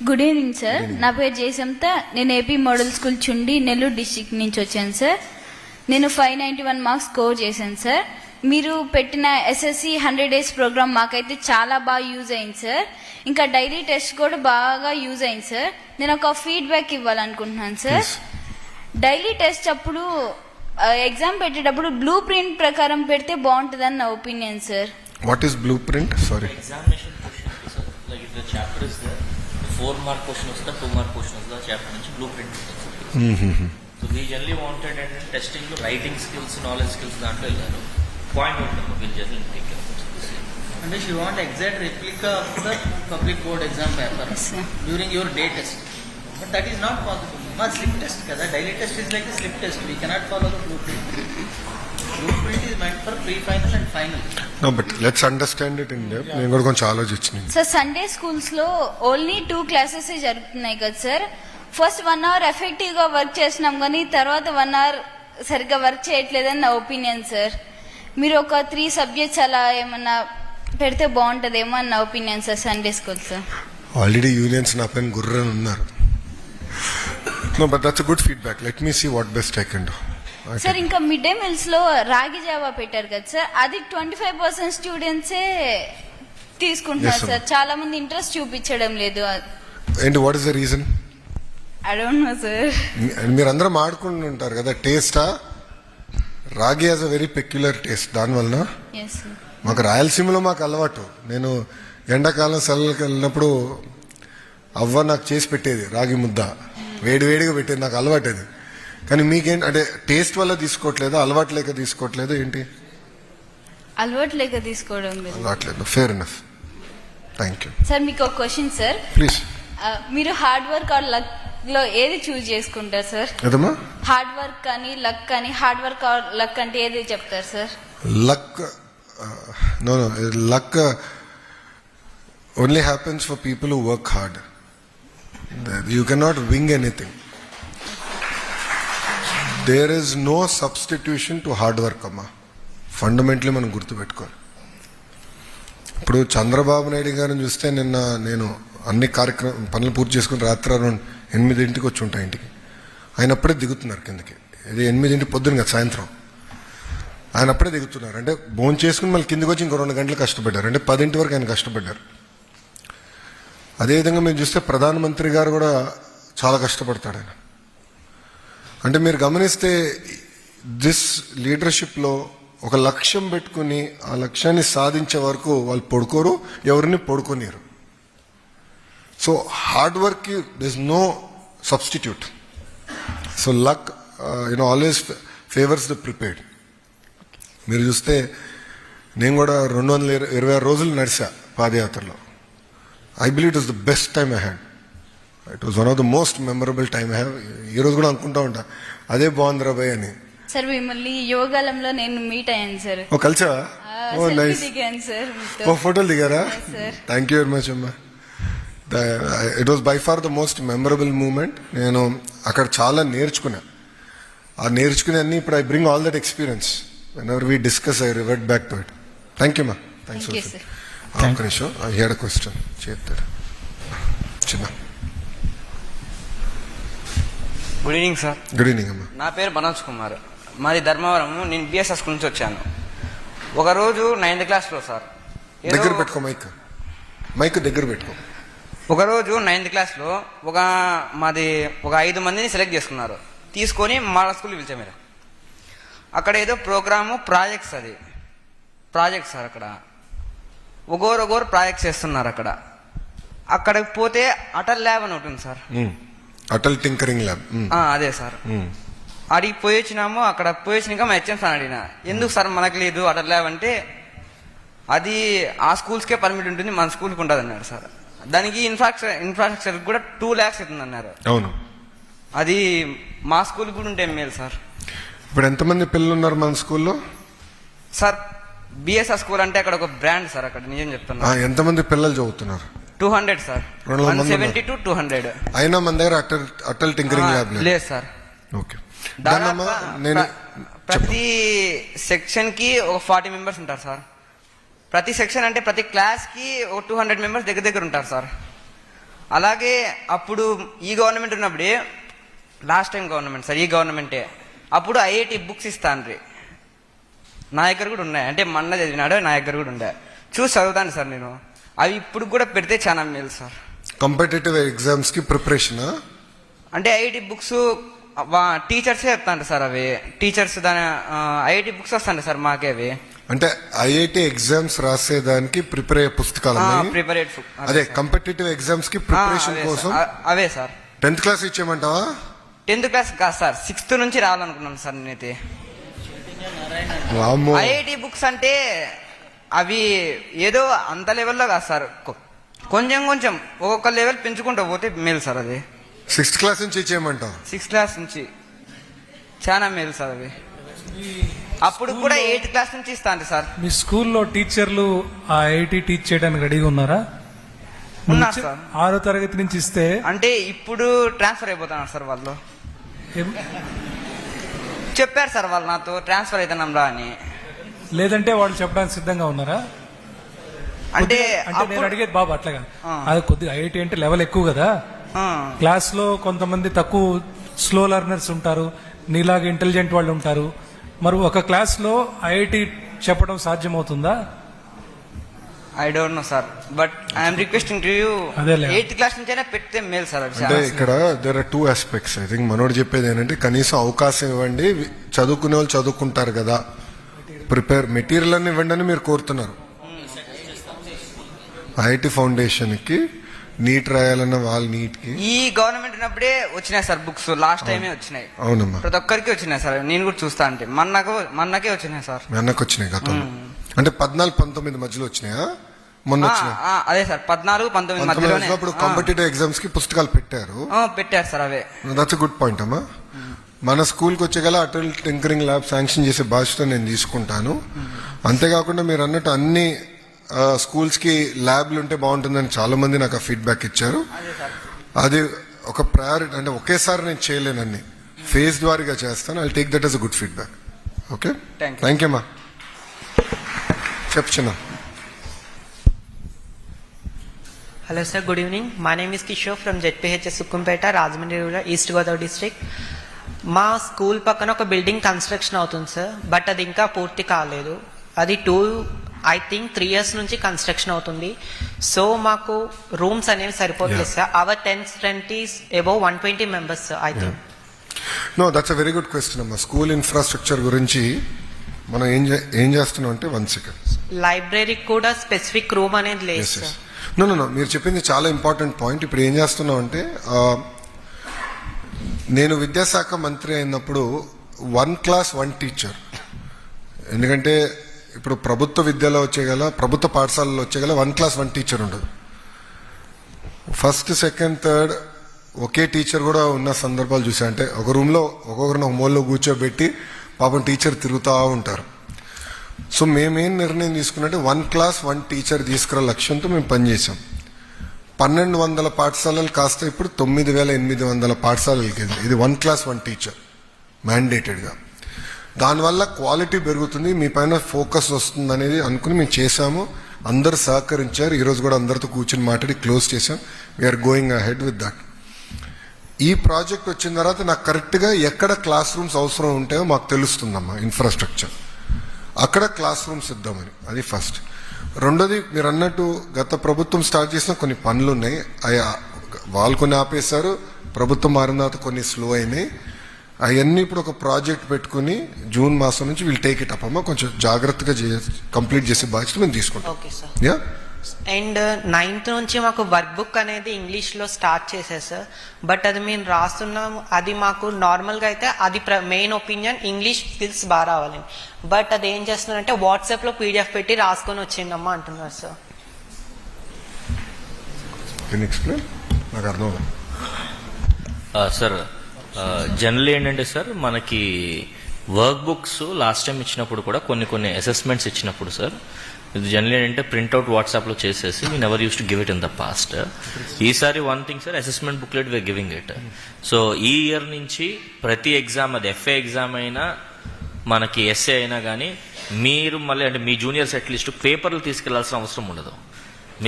Good evening sir. నా పేరు జయసంత. నేను AP model school Chundi Nellore district నుంచి వచ్చాను సార్. నేను 591 మార్క్స్ స్కోర్ చేశాను సార్. మీరు పెట్టిన ఎస్ఎస్సి 100 days ప్రోగ్రామ్ మాకైతే చాలా బాగా యూజ్ అయింది సార్. ఇంకా డైలీ టెస్ట్ కూడా బాగా యూజ్ అయింది సార్. నేను ఒక ఫీడ్బ్యాక్ ఇవ్వాలనుకుంటున్నాను సార్. డైలీ టెస్ట్ అప్పుడు ఎగ్జామ్ పెట్టేటప్పుడు బ్లూ ప్రింట్ ప్రకారం పెడితే బాగుంటుందని నా opinion sir. What is blueprint? Sorry. Examination question, sir. Like if the chapter is there, the 4 mark question was the 2 mark question was the chapter nunchi blueprint. So we generally wanted and testing the writing skills, knowledge skills దాంట్లో వెళ్ళారు. Point out we'll generally take care of it. And if you want exact replica of the public board exam paper Yes, sir. during your day test, but that is not possible. Ma slip test kada, daily test is like a slip test. We cannot follow the blueprint. Blueprint is meant for pre-final and final. No, but let's understand it in depth. నేను కూడా కొంచెం ఆలోచించాను. Sir Sunday schools లో only 2 classes జరుగుతున్నాయి కదా sir. First 1 hour effective గా work చేసినాం కానీ తర్వాత 1 hour సరిగ్గా వర్క్ చేయట్లేదని నా ఒపీనియన్ సార్. మీరు ఒక 3 subjects అలా ఏమన్నా పెడితే బాగుంటుందేమో అని నా opinion sir. Sunday school sir already unions నా పైన గుర్రని ఉన్నారు. No, but that's a good feedback. Let me see what best I can do. Sir ఇంకా మిడ్ డే మీల్స్ లో రాగి జావా పెట్టారు కదా సార్. అది 25% స్టూడెంట్సే తీసుకుంటున్నారు Yes, సార్. చాలా మంది ఇంట్రెస్ట్ చూపించడం లేదు. ఏంటి what is the reason? I don't know sir. మీరందరం ఆడుకుంటూ ఉంటారు కదా, టేస్టా? Ragi has a very peculiar taste. దానివలన ఎస్ సార్. మాకు రాయలసీమలో మాకు అలవాటు. నేను ఎండాకాలం సెలవులకు వెళ్ళినప్పుడు అవ్వ నాకు చేసి పెట్టేది రాగి ముద్ద, వేడివేడిగా పెట్టేది. నాకు అలవాటు అది. కానీ మీకేంటి అంటే టేస్ట్ వల్ల తీసుకోవట్లేదు, అలవాటు లేక తీసుకోవట్లేదు ఏంటి? అలవాటు లేక తీసుకోవడం లేదు. అలవాట్లేదు. Fair enough. Thank you sir మీకు ఒక క్వశ్చన్ సార్. ప్లీజ్. మీరు హార్డ్ వర్క్ ఆర్ లక్ లో ఏది చూస్ చేసుకుంటారు సార్? ఏదమ్మా? హార్డ్ వర్క్ కానీ లక్ కానీ. హార్డ్ వర్క్ ఆర్ లక్ అంటే ఏది చెప్తారు sir? Luck no luck only happens for people who work hard. You cannot wing anything. There is no substitution to hard work అమ్మా. Fundamentally మనం గుర్తుపెట్టుకోవాలి. ఇప్పుడు చంద్రబాబు నాయుడు గారిని చూస్తే నిన్న నేను అన్ని పనులు పూర్తి చేసుకుని రాత్రి అరౌండ్ 8 వచ్చి ఉంటాయి ఇంటికి. ఆయన అప్పుడే దిగుతున్నారు కిందకి. ఇది 8 పొద్దున కదా, సాయంత్రం. ఆయన అప్పుడే దిగుతున్నారు. అంటే భోజనం చేసుకుని మళ్ళీ కిందకి వచ్చి ఇంకో 2 గంటలు కష్టపడ్డారు. అంటే 10 వరకు ఆయన కష్టపడ్డారు. అదేవిధంగా మీరు చూస్తే ప్రధానమంత్రి గారు కూడా చాలా కష్టపడతాడు ఆయన. అంటే మీరు గమనిస్తే దిస్ లీడర్షిప్లో ఒక లక్ష్యం పెట్టుకుని ఆ లక్ష్యాన్ని సాధించే వరకు వాళ్ళు పడుకోరు, ఎవరిని పడుకోనిరు. So hard work this no substitute. So luck always favours the prepared. మీరు చూస్తే నేను కూడా 226 రోజులు నడిచా పాదయాత్రలో. I believe it was the best time I had. It was one of the most memorable time I have. ఈ రోజు కూడా అనుకుంటా ఉంటా అదే బాగుందిరా భయ్ అని. సార్ మిమ్మల్ని యోగాలంలో నేను మీట్ అయ్యాను సార్. ఓ కలిసా? ఓ నైస్. దిగాను సార్. ఓ ఫోటోలు దిగారా? Sir thank you very much అమ్మా. It was by far the most memorable moment. నేను అక్కడ చాలా నేర్చుకున్నా. ఆ నేర్చుకునే అన్ని ఇప్పుడు I bring all that experience. Whenever we discuss I revert back to it. Thank you మా. Thanks sir. ఒక్క నిమిషం. I had a question. చేస్తాడు చిన్న. Good evening sir. Good evening అమ్మా. నా పేరు మనోజ్ కుమార్. మాది ధర్మవరం. నేను బిఎస్ఎస్ స్కూల్ నుంచి వచ్చాను. ఒకరోజు 9th క్లాస్లో సార్, దగ్గర పెట్టుకో మైక్ దగ్గర పెట్టుకో. ఒకరోజు 9th క్లాస్లో మాది ఒక 5 మందిని సెలెక్ట్ చేసుకున్నారు. తీసుకొని మా స్కూల్కి పిలిచారు. మీరు అక్కడ ఏదో ప్రోగ్రాము ప్రాజెక్ట్స్, అది ప్రాజెక్ట్ సార్. అక్కడ ఒకరు ప్రాజెక్ట్స్ చేస్తున్నారు. అక్కడికి పోతే అటల్ ల్యాబ్ అని ఉంటుంది సార్. Atal tinkering lab. అదే సార్. అడిగి పోయి వచ్చినాము. అక్కడ పోయి వచ్చినాక మా హెచ్ఎం సార్ అడిగిన, ఎందుకు సార్ మనకు లేదు అటల్ ల్యాబ్ అంటే, అది ఆ స్కూల్స్కే పర్మిట్ ఉంటుంది, మన స్కూల్కి ఉంటుంది అన్నారు సార్. దానికి ఇన్ఫ్రాస్ట్రక్చర్ కూడా 2 lakhs అవుతుంది అన్నారు. అవును. అది మా స్కూల్ కూడా ఉంటే మేలు సార్. ఇప్పుడు ఎంతమంది పిల్లలు ఉన్నారు మన స్కూల్లో సార్? బిఎస్ఆర్ స్కూల్ అంటే అక్కడ ఒక బ్రాండ్ సార్. అక్కడ నిజం చెప్తున్నా. ఎంతమంది పిల్లలు చదువుతున్నారు? 200 సార్. 170 to 200. అయినా మన దగ్గర అటల్ టింకరింగ్ ల్యాబ్ లేదు సార్. ఓకే. నేను ప్రతి సెక్షన్ కి ఒక 40 members ఉంటారు సార్. ప్రతి సెక్షన్ అంటే ప్రతి క్లాస్ కి ఒక 200 members దగ్గర ఉంటారు సార్. అలాగే అప్పుడు ఈ గవర్నమెంట్ ఉన్నప్పుడే, లాస్ట్ టైం గవర్నమెంట్ సార్, ఈ గవర్నమెంటే, అప్పుడు ఐఐటి బుక్స్ ఇస్తాను నా దగ్గర కూడా ఉన్నాయి. అంటే మొన్న చదివినాడు, నా దగ్గర కూడా ఉండే, చూసి చదువుతాను సార్ నేను. అవి ఇప్పుడు కూడా పెడితే చాలా మేలు సార్. కాంపిటేటివ్ ఎగ్జామ్స్ కి ప్రిపరేషన్. అంటే ఐఐటి బుక్స్ టీచర్సే చెప్తాంట సార్. అవి టీచర్స్ దాని ఐఐటి బుక్స్ వస్తాంట సార్ మాకే. అవి అంటే ఐఐటి ఎగ్జామ్స్ రాసేదానికి ప్రిపేర్ అయ్యే పుస్తకాలు ప్రిపరేట్ అదే కాంపిటేటివ్ ఎగ్జామ్స్ కి ప్రిపరేషన్ కోసం అవే సార్. 10th క్లాస్ ఇచ్చేయమంటావా? 10th క్లాస్ కాదు సార్, 6th నుంచి రావాలనుకున్నాను సార్ నేనైతే. వామ్మో. ఐఐటి బుక్స్ అంటే అవి ఏదో అంత లెవెల్లో కాదు సార్, కొంచెం కొంచెం ఒక్కొక్క లెవెల్ పెంచుకుంటూ పోతే మేలు సార్. అది 6th క్లాస్ నుంచి ఇచ్చేయమంటావు? 6th క్లాస్ నుంచి చాలా మేలు సార్. అవి అప్పుడు కూడా 8th క్లాస్ నుంచి ఇస్తా అంటే సార్. మీ స్కూల్లో టీచర్లు ఆ ఐఐటి టీచ్ చేయడానికి రెడీగా ఉన్నారా? ఉన్నారు సార్. 6వ తరగతి నుంచి ఇస్తే అంటే ఇప్పుడు ట్రాన్స్ఫర్ అయిపోతున్నారు సార్ వాళ్ళు. ఏం- చెప్పారు సార్ వాళ్ళు నాతో, ట్రాన్స్ఫర్ అవుతున్నాం రా అని. లేదంటే వాళ్ళు చెప్పడానికి సిద్ధంగా ఉన్నారా? అంటే అంటే నేను అప్పుడు- అడిగేది బాబు అట్లాగా, ఆ. అది కొద్దిగా ఐఐటి అంటే లెవెల్ ఎక్కువ కదా. ఆ, క్లాస్ లో కొంతమంది తక్కువ స్లో లెర్నర్స్ ఉంటారు, నీలాగా ఇంటెలిజెంట్ వాళ్ళు ఉంటారు. మరి ఒక క్లాస్ లో ఐఐటి చెప్పడం సాధ్యమవుతుందా? I don't know sir, but I'm requesting to you, అదేలే. 8th క్లాస్ నుంచైనా పెడితే మేలు సార్. అది అంటే చాలా. ఇక్కడ there are 2 aspects. I think మనోడు చెప్పేది ఏంటంటే కనీసం అవకాశం ఇవ్వండి, చదువుకునే వాళ్ళు చదువుకుంటారు కదా, ప్రిపేర్ మెటీరియల్ అని ఇవ్వండి అని మీరు కోరుతున్నారు. ఐఐటి ఫౌండేషన్ కి నీట్ రాయాలన్న వాళ్ళ నీట్ కి ఈ గవర్నమెంట్ ఉన్నప్పుడే వచ్చినాయి సార్ బుక్స్, లాస్ట్ టైమే వచ్చినాయి. అవునమ్మా, ప్రతి ఒక్కరికి వచ్చినాయి సార్. నేను కూడా చూస్తా అంటే మొన్నకే వచ్చినాయి సార్. మీ అన్నకు వచ్చినాయి గతంలో. అంటే 14-19 మధ్యలో వచ్చినాయా? మొన్న వచ్చినాయి. అదే సార్, 14-19 మధ్యలోనే అప్పుడు కాంపిటేటివ్ ఎగ్జామ్స్ కి పుస్తకాలు పెట్టారు. పెట్టారు sir. Away that's good point అమ్మా. మన స్కూల్కి వచ్చేగల అటల్ టింకరింగ్ ల్యాబ్ శాంక్షన్ చేసే బాధ్యత నేను తీసుకుంటాను. అంతేకాకుండా మీరు అన్నట్టు అన్ని స్కూల్స్ కి ల్యాబ్లు ఉంటే బాగుంటుందని చాలా మంది నాకు ఆ ఫీడ్బ్యాక్ ఇచ్చారు. అది ఒక ప్రయారిటీ. అంటే ఒకేసారి నేను చేయలేనన్ని, ఫేజ్ ద్వారీగా చేస్తాను. I take that as a good feedback. Okay, Thank you. Thank you అమ్మా. చెప్పు చిన్న. Hello sir, good evening. My name is Kishore from ZPHS Sukkumpeta, Rajahmundry Rural, East Godavari district. మా స్కూల్ పక్కన ఒక బిల్డింగ్ కన్స్ట్రక్షన్ అవుతుంది sir, but అది ఇంకా పూర్తి కాలేదు. అది 3 years నుంచి కన్స్ట్రక్షన్ అవుతుంది. సో మాకు రూమ్స్ అనేవి సరిపోతుంది sir. Our 10th strength is above 120 members sir. I think no, that's a very good question అమ్మా. స్కూల్ ఇన్ఫ్రాస్ట్రక్చర్ గురించి మనం ఏం చేస్తున్నాం అంటే 1 second. లైబ్రరీకి కూడా స్పెసిఫిక్ రూమ్ అనేది లేదు సార్. నో, మీరు చెప్పింది చాలా ఇంపార్టెంట్ పాయింట్. ఇప్పుడు ఏం చేస్తున్నాం అంటే నేను విద్యాశాఖ మంత్రి అయినప్పుడు 1 class 1 teacher. ఎందుకంటే ఇప్పుడు ప్రభుత్వ విద్యలో వచ్చేగల, ప్రభుత్వ పాఠశాలలో వచ్చేగల 1 class 1 teacher ఉండదు. 1st, 2nd, 3rd ఒకే టీచర్ కూడా ఉన్న సందర్భాలు చూసా. అంటే ఒక రూమ్లో ఒక్కొక్కరిని ఒక మూలలో కూర్చోబెట్టి పాపం టీచర్ తిరుగుతూ ఉంటారు. సో మేమేం నిర్ణయం తీసుకున్నట్టే 1 class 1 teacher తీసుకురా లక్ష్యంతో మేము పనిచేసాం. 1200 పాఠశాలలు కాస్త ఇప్పుడు 9800 పాఠశాలలకి ఇది 1 class 1 teacher మ్యాండేటెడ్గా. దానివల్ల క్వాలిటీ పెరుగుతుంది, మీ పైన ఫోకస్ వస్తుంది అనేది అనుకుని మేము చేశాము. అందరు సహకరించారు. ఈరోజు కూడా అందరితో కూర్చొని మాట్లాడి క్లోజ్ చేశాం. We're going ahead with that. ఈ ప్రాజెక్ట్ వచ్చిన తర్వాత నాకు కరెక్ట్గా ఎక్కడ క్లాస్ రూమ్స్ అవసరం ఉంటాయో మాకు తెలుస్తుందమ్మా. ఇన్ఫ్రాస్ట్రక్చర్ అక్కడ క్లాస్ రూమ్స్ ఇద్దామని, అది ఫస్ట్. రెండోది, మీరు అన్నట్టు గత ప్రభుత్వం స్టార్ట్ చేసిన కొన్ని పనులు ఉన్నాయి. వాళ్ళు కొన్ని ఆపేశారు, ప్రభుత్వం మారిన తర్వాత కొన్ని స్లో అయినాయి. అవన్నీ ఇప్పుడు ఒక ప్రాజెక్ట్ పెట్టుకుని జూన్ మాసం నుంచి వీళ్ళు టేక్ ఇట్ అప్ అమ్మా. కొంచెం జాగ్రత్తగా కంప్లీట్ చేసే బాధ్యత మేము తీసుకుంటాం. Okay sir. Yeah. And 9th నుంచి మాకు వర్క్ బుక్ అనేది ఇంగ్లీష్లో స్టార్ట్ చేశారు సార్. బట్ అది మేము రాస్తున్నాము, అది మాకు నార్మల్గా అయితే అది మెయిన్ ఒపీనియన్ ఇంగ్లీష్ స్కిల్స్ బాగా రావాలని. బట్ అది ఏం చేస్తున్నారంటే వాట్సాప్లో PDF పెట్టి రాసుకొని వచ్చిందమ్మా అంటున్నారు సార్. ఎక్స్ప్లెయిన్, నాకు అర్థం అవ్వదు. సార్ జనరల్ ఏంటంటే సార్, మనకి వర్క్ బుక్స్ లాస్ట్ టైం ఇచ్చినప్పుడు కూడా కొన్ని అసెస్మెంట్స్ ఇచ్చినప్పుడు సార్, ఇది జనరల్ ఏంటంటే ప్రింట్అవుట్ వాట్సాప్లో చేసేసి we never use to give it in the past. ఈసారి one thing sir, assessment booklet we're giving it. So ఈ ఇయర్ నుంచి ప్రతి ఎగ్జామ్, అది FA ఎగ్జామ్ అయినా మనకి essay అయినా కానీ, మీరు మళ్ళీ అంటే మీ జూనియర్స్ అట్లీస్ట్ పేపర్లు తీసుకెళ్లాల్సిన అవసరం ఉండదు.